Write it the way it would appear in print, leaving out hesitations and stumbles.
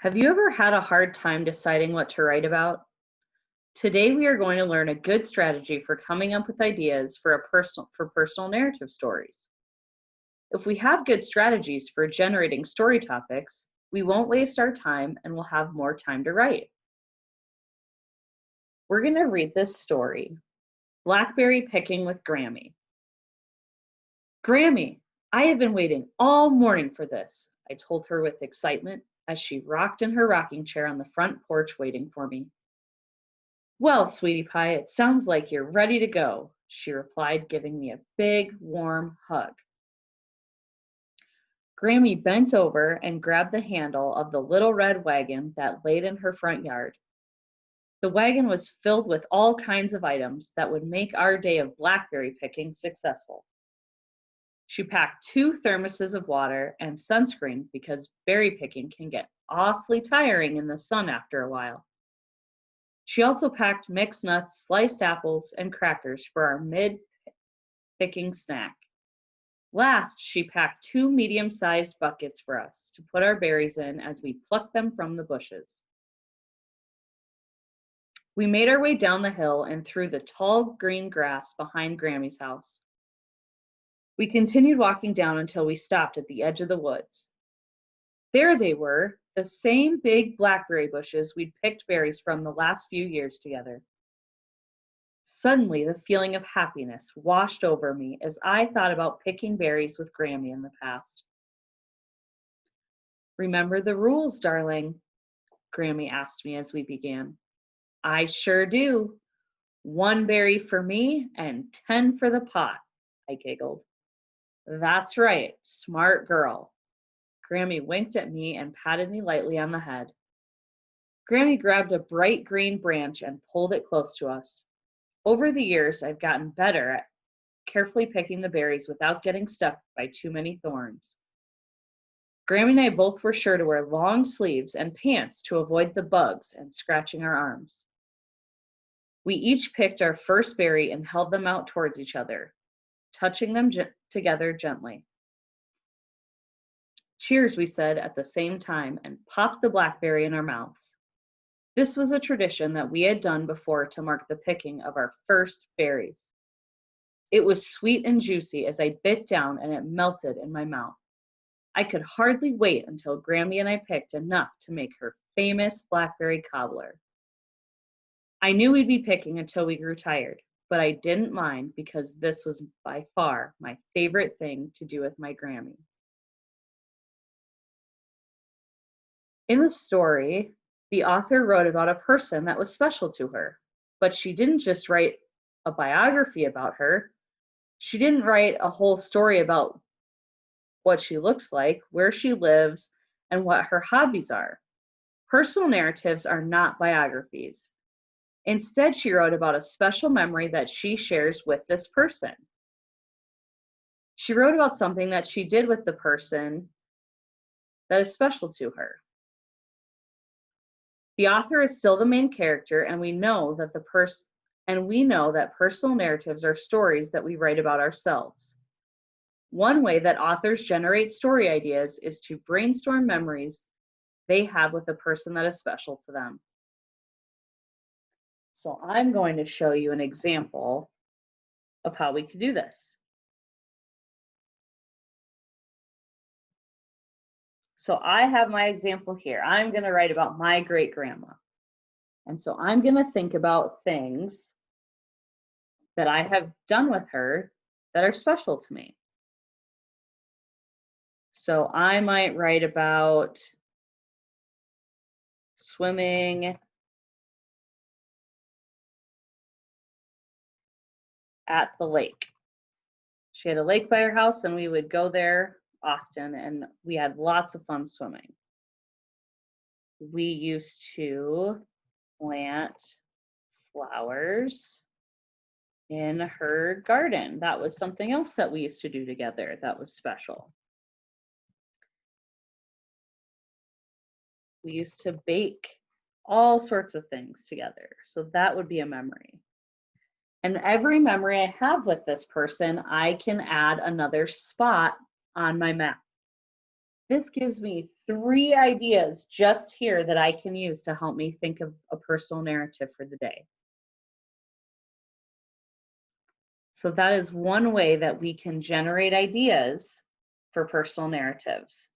Have you ever had a hard time deciding what to write about? Today we are going to learn a good strategy for coming up with ideas for personal narrative stories. If we have good strategies for generating story topics, we won't waste our time and we'll have more time to write. We're going to read this story, Blackberry Picking with Grammy. Grammy, I have been waiting all morning for this, I told her with excitement as she rocked in her rocking chair on the front porch waiting for me. Well, sweetie pie, it sounds like you're ready to go, she replied, giving me a big, warm hug. Grammy bent over and grabbed the handle of the little red wagon that laid in her front yard. The wagon was filled with all kinds of items that would make our day of blackberry picking successful. She packed 2 thermoses of water and sunscreen because berry picking can get awfully tiring in the sun after a while. She also packed mixed nuts, sliced apples, and crackers for our mid-picking snack. Last, she packed 2 medium-sized buckets for us to put our berries in as we plucked them from the bushes. We made our way down the hill and through the tall green grass behind Grammy's house. We continued walking down until we stopped at the edge of the woods. There they were, the same big blackberry bushes we'd picked berries from the last few years together. Suddenly, the feeling of happiness washed over me as I thought about picking berries with Grammy in the past. Remember the rules, darling? Grammy asked me as we began. I sure do. 1 berry for me and 10 for the pot, I giggled. That's right, smart girl. Grammy winked at me and patted me lightly on the head. Grammy grabbed a bright green branch and pulled it close to us. Over the years, I've gotten better at carefully picking the berries without getting stuck by too many thorns. Grammy and I both were sure to wear long sleeves and pants to avoid the bugs and scratching our arms. We each picked our first berry and held them out towards each other, touching them together gently. Cheers, we said at the same time and popped the blackberry in our mouths. This was a tradition that we had done before to mark the picking of our first berries. It was sweet and juicy as I bit down and it melted in my mouth. I could hardly wait until Grammy and I picked enough to make her famous blackberry cobbler. I knew we'd be picking until we grew tired, but I didn't mind because this was by far my favorite thing to do with my Grammy. In the story, the author wrote about a person that was special to her, but she didn't just write a biography about her. She didn't write a whole story about what she looks like, where she lives, and what her hobbies are. Personal narratives are not biographies. Instead, she wrote about a special memory that she shares with this person. She wrote about something that she did with the person that is special to her. The author is still the main character, and we know that personal narratives are stories that we write about ourselves. One way that authors generate story ideas is to brainstorm memories they have with a person that is special to them. So I'm going to show you an example of how we could do this. So I have my example here. I'm going to write about my great-grandma. And so I'm going to think about things that I have done with her that are special to me. So I might write about swimming at the lake. She had a lake by her house and we would go there often and we had lots of fun swimming. We used to plant flowers in her garden. That was something else that we used to do together that was special. We used to bake all sorts of things together. So that would be a memory. And every memory I have with this person, I can add another spot on my map. This gives me 3 ideas just here that I can use to help me think of a personal narrative for the day. So that is one way that we can generate ideas for personal narratives.